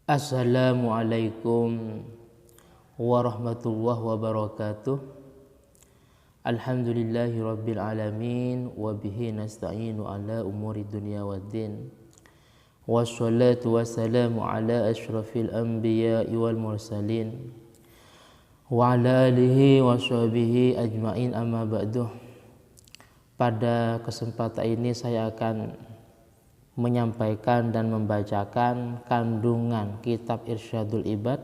Assalamualaikum warahmatullahi wabarakatuh. Alhamdulillahi rabbil alamin wa bihi nasta'inu ala umuri dunya waddin. Wassalatu wassalamu ala asyrafil anbiya'i wal mursalin wa ala alihi wa sahbihi ajma'in, amma ba'du. Pada kesempatan ini saya akan menyampaikan dan membacakan kandungan kitab Irsyadul Ibad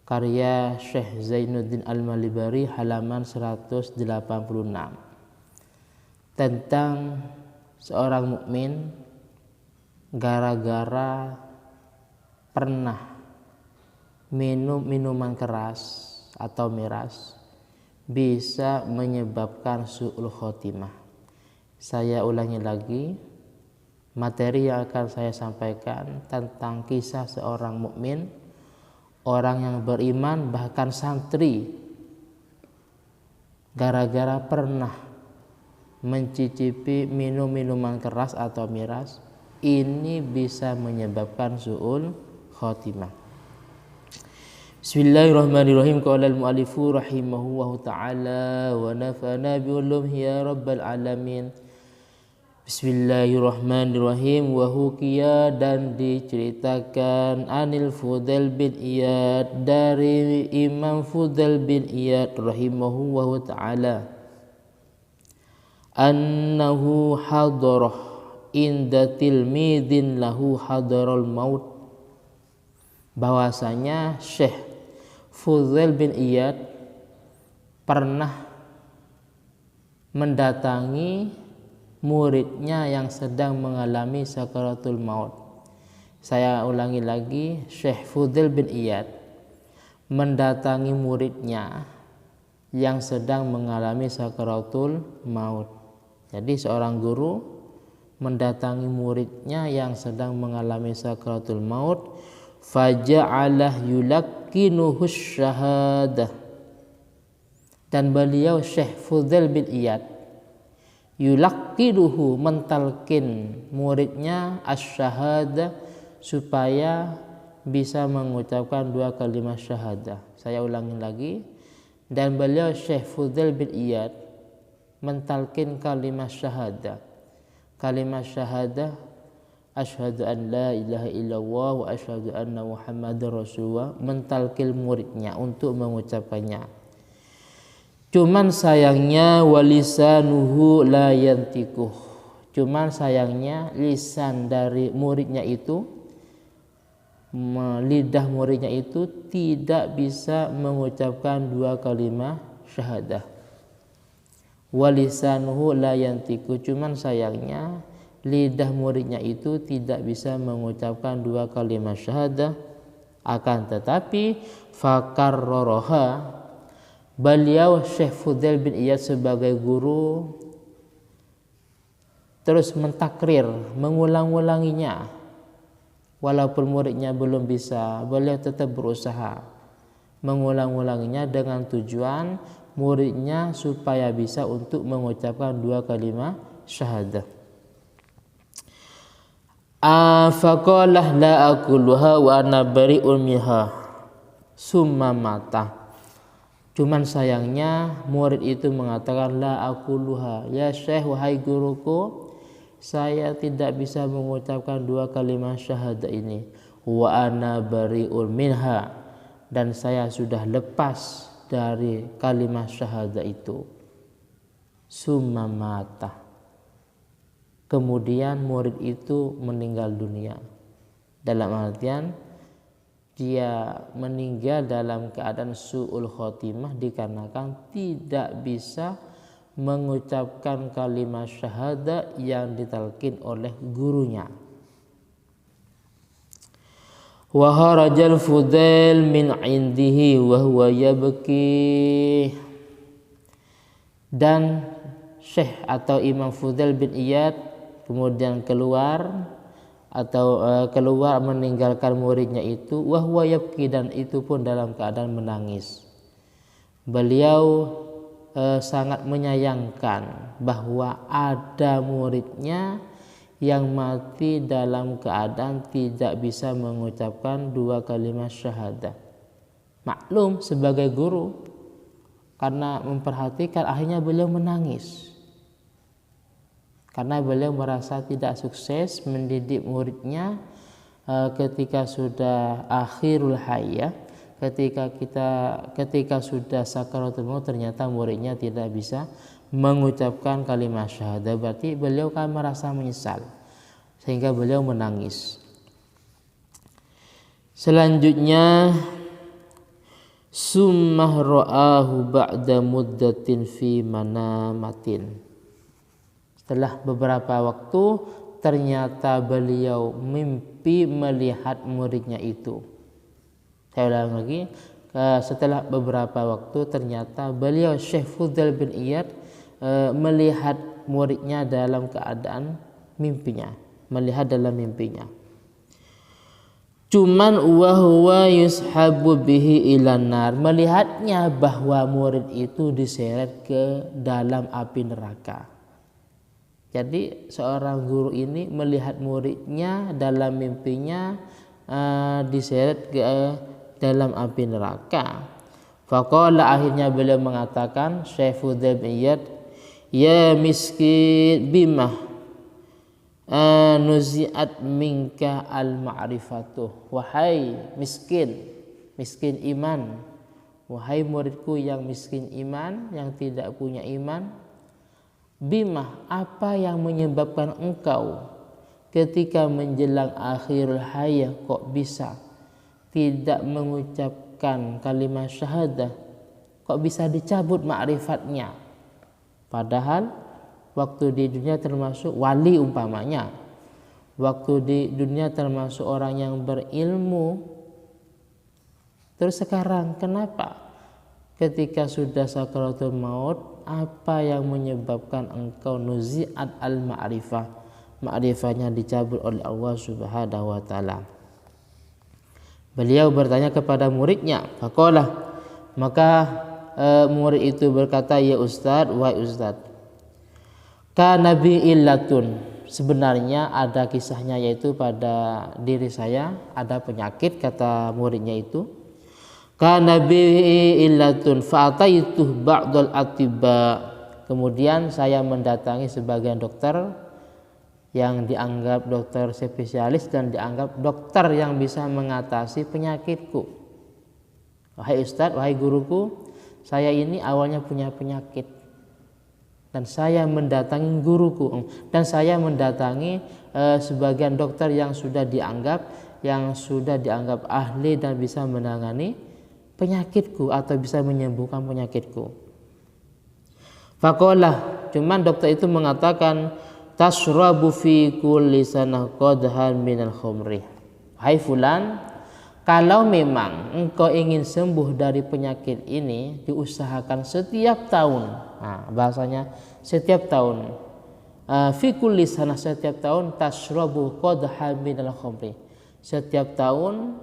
karya Syekh Zainuddin Al-Malibari halaman 186 tentang seorang mukmin gara-gara pernah minum minuman keras atau miras bisa menyebabkan su'ul khotimah. Saya ulangi lagi, materi yang akan saya sampaikan tentang kisah seorang mukmin, orang yang beriman, bahkan santri, gara-gara pernah mencicipi minum minuman keras atau miras, ini bisa menyebabkan su'ul khotimah. Bismillahirrahmanirrahim. Qala al-mu'allifu rahimahullahu ta'ala wa nafa'ana bi ulumhi ya rabbal alamin. Bismillahirrahmanirrahim. Wahukiya, dan diceritakan anil Fudail bin Iyad, dari Imam Fudail bin Iyad rahimahullahu ta'ala, annahu hadarah inda tilmidin lahu hadarul maut, bahwasanya Syekh Fudail bin Iyad pernah mendatangi muridnya yang sedang mengalami sakaratul maut. Saya ulangi lagi, Syekh Fudail bin Iyad mendatangi muridnya yang sedang mengalami sakaratul maut. Jadi seorang guru mendatangi muridnya yang sedang mengalami sakaratul maut, faja'alah yulakkinuhu syahadah, dan beliau Syekh Fudail bin Iyad yulakkinuhu, mentalkin muridnya asyhadah, supaya bisa mengucapkan dua kalimat syahadah. Saya ulangi lagi, dan beliau Syekh Fudail bin Iyad mentalkin kalimat syahadah. Kalimat syahadah, asyhadu an la ilaha illallah wa asyhadu anna muhammadar rasulullah, mentalkin muridnya untuk mengucapkannya. Cuman sayangnya walisanuhu la yantikuh, cuman sayangnya lisan dari muridnya itu, lidah muridnya itu tidak bisa mengucapkan dua kalimat syahadah. Walisanuhu la yantikuh, cuman sayangnya lidah muridnya itu tidak bisa mengucapkan dua kalimat syahadah. Akan tetapi fakarraraha, beliau Syekh Fudail bin Iyad sebagai guru terus mentakrir, mengulang-ulanginya. Walaupun muridnya belum bisa, beliau tetap berusaha mengulang-ulanginya dengan tujuan muridnya supaya bisa untuk mengucapkan dua kalimat syahadah. Faqalah la aquluha wa ana bari'un minha summa mata. Cuman sayangnya murid itu mengatakan, la aquluha, ya Syekh, wahai guruku, saya tidak bisa mengucapkan dua kalimat syahadah ini. Wa ana bari'un minha, dan saya sudah lepas dari kalimat syahadah itu. Summa mata, kemudian murid itu meninggal dunia. Dalam artian dia meninggal dalam keadaan su'ul khotimah dikarenakan tidak bisa mengucapkan kalimat syahadah yang ditalkin oleh gurunya. Wa harajal Fudail min indihi wa huwa yabki, dan Syekh atau Imam Fudail bin Iyad kemudian keluar meninggalkan muridnya itu, wahwa yabki, dan itu pun dalam keadaan menangis. Beliau sangat menyayangkan bahwa ada muridnya yang mati dalam keadaan tidak bisa mengucapkan 2 kalimat syahadah. Maklum sebagai guru, karena memperhatikan akhirnya beliau menangis. Karena beliau merasa tidak sukses mendidik muridnya ketika sudah akhirul hayah, ketika sudah sakaratul maut ternyata muridnya tidak bisa mengucapkan kalimat syahadah. Berarti beliau kan merasa menyesal sehingga beliau menangis. Selanjutnya, summah ra'ahu ba'da muddatin fi manamatin. Setelah beberapa waktu ternyata beliau mimpi melihat muridnya itu. Saya ulang lagi, setelah beberapa waktu ternyata beliau Syekh Fudail bin Iyad melihat muridnya dalam keadaan mimpinya, melihat dalam mimpinya. Cuman huwa yushabu bihi ilan nar, melihatnya bahwa murid itu diseret ke dalam api neraka. Jadi seorang guru ini melihat muridnya dalam mimpinya diseret ke dalam api neraka. Faqala, akhirnya beliau mengatakan, Syekh Fudail bin Iyad, ya miskin bimah nuzi'at minka al-ma'rifatuh. Wahai miskin iman, wahai muridku yang miskin iman, yang tidak punya iman, bimah, apa yang menyebabkan engkau ketika menjelang akhirul hayah kok bisa tidak mengucapkan kalimat syahadah, kok bisa dicabut ma'rifatnya, padahal waktu di dunia termasuk wali umpamanya, waktu di dunia termasuk orang yang berilmu. Terus sekarang kenapa ketika sudah sakaratul maut, apa yang menyebabkan engkau nuzi'at al-ma'rifah, ma'rifahnya dicabut oleh Allah Subhanahu wa taala? Beliau bertanya kepada muridnya, faqala, maka murid itu berkata, ya Ustaz, wahai Ustaz, ka nabi illatun, sebenarnya ada kisahnya, yaitu pada diri saya ada penyakit, kata muridnya itu. Ka nabi illatun fa'ataitu ba'dal atibba, kemudian saya mendatangi sebagian dokter yang dianggap dokter spesialis dan dianggap dokter yang bisa mengatasi penyakitku. Wahai Ustadz, wahai guruku, saya ini awalnya punya penyakit dan saya mendatangi guruku, dan saya mendatangi sebagian dokter yang sudah dianggap ahli dan bisa menangani penyakitku atau bisa menyembuhkan penyakitku. Faqalah, cuman dokter itu mengatakan, tasrabu fi kulli sanah qadhan minal khumri. Hai fulan, kalau memang engkau ingin sembuh dari penyakit ini, diusahakan setiap tahun. Nah, bahasanya setiap tahun. Fi kulli sanah, setiap tahun, tasrabu qadhan minal khumri. Setiap tahun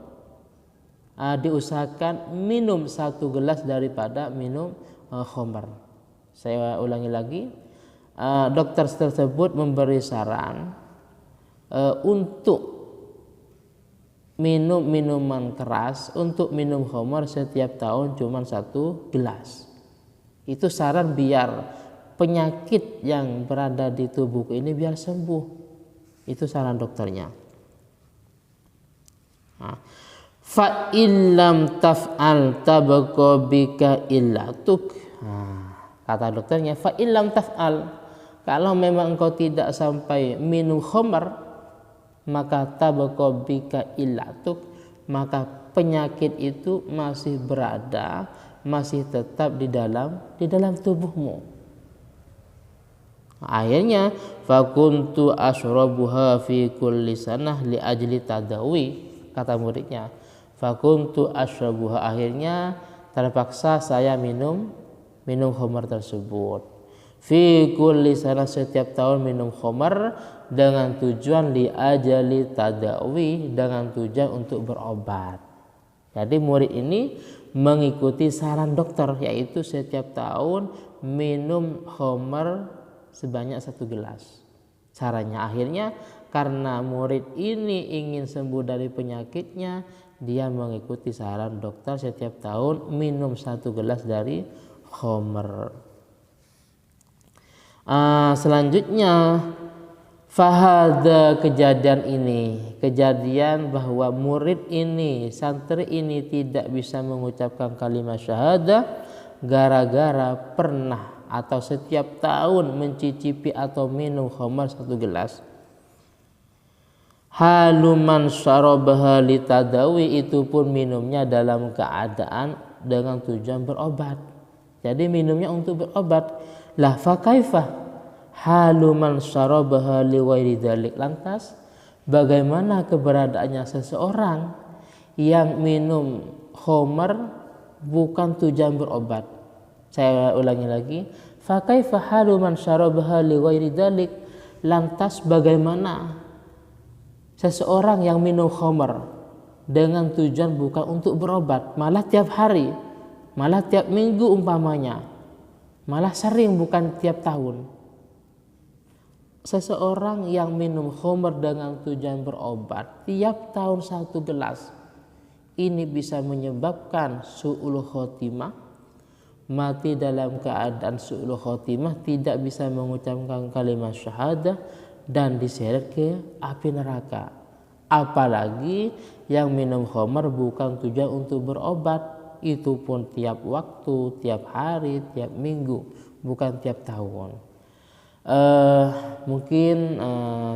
diusahakan minum 1 gelas daripada minum khamr. Saya ulangi lagi. Dokter tersebut memberi saran untuk minum minuman keras, untuk minum khamr setiap tahun cuma 1 gelas. Itu saran biar penyakit yang berada di tubuhku ini biar sembuh. Itu saran dokternya. Fa illam taf'al tabqa bika illatuk. Kata dokternya, fa illam taf'al, kalau memang engkau tidak sampai minum khamr, maka tabqa bika illatuk, maka penyakit itu masih berada, masih tetap di dalam tubuhmu. Akhirnya fakuntu ashrabuha fi kulli sanah li ajli tadawi, kata muridnya. Fakuntu ashrabuha, akhirnya terpaksa saya minum khamr tersebut. Fi kulli sanah, setiap tahun minum khamr dengan tujuan li ajali tadawi, dengan tujuan untuk berobat. Jadi murid ini mengikuti saran dokter, yaitu setiap tahun minum khamr sebanyak 1 gelas. Caranya akhirnya karena murid ini ingin sembuh dari penyakitnya, dia mengikuti saran dokter setiap tahun minum 1 gelas dari khamr. Selanjutnya fahada, kejadian bahwa murid ini, santri ini tidak bisa mengucapkan kalimat syahadah gara-gara pernah atau setiap tahun mencicipi atau minum khamar 1 gelas. Haluman syarabaha litadawi, itu pun minumnya dalam keadaan dengan tujuan berobat. Jadi minumnya untuk berobat. Lah fa kaifah haluman syarabaha liwairi dzalik, lantas bagaimana keberadaannya seseorang yang minum khamar bukan tujuan berobat? Saya ulangi lagi, fa kaifa haluman syarabaha liwairi dzalik, lantas bagaimana seseorang yang minum khamar dengan tujuan bukan untuk berobat, malah tiap hari, malah tiap minggu umpamanya, malah sering bukan tiap tahun. Seseorang yang minum khamr dengan tujuan berobat tiap tahun 1 gelas, ini bisa menyebabkan su'ul khotimah, mati dalam keadaan su'ul khotimah, tidak bisa mengucapkan kalimat syahadah dan diseret ke api neraka. Apalagi yang minum khamr bukan tujuan untuk berobat, itu pun tiap waktu, tiap hari, tiap minggu, bukan tiap tahun. Mungkin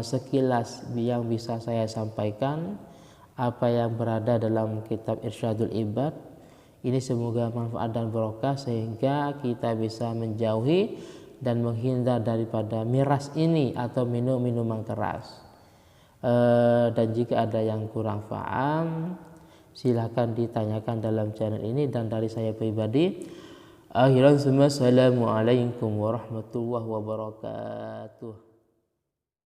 sekilas yang bisa saya sampaikan apa yang berada dalam kitab Irsyadul Ibad ini, semoga manfaat dan barokah sehingga kita bisa menjauhi dan menghindar daripada miras ini atau minum minuman keras. Dan jika ada yang kurang paham, silahkan ditanyakan dalam channel ini. Dan dari saya pribadi, akhiran semua, assalamualaikum warahmatullahi wabarakatuh.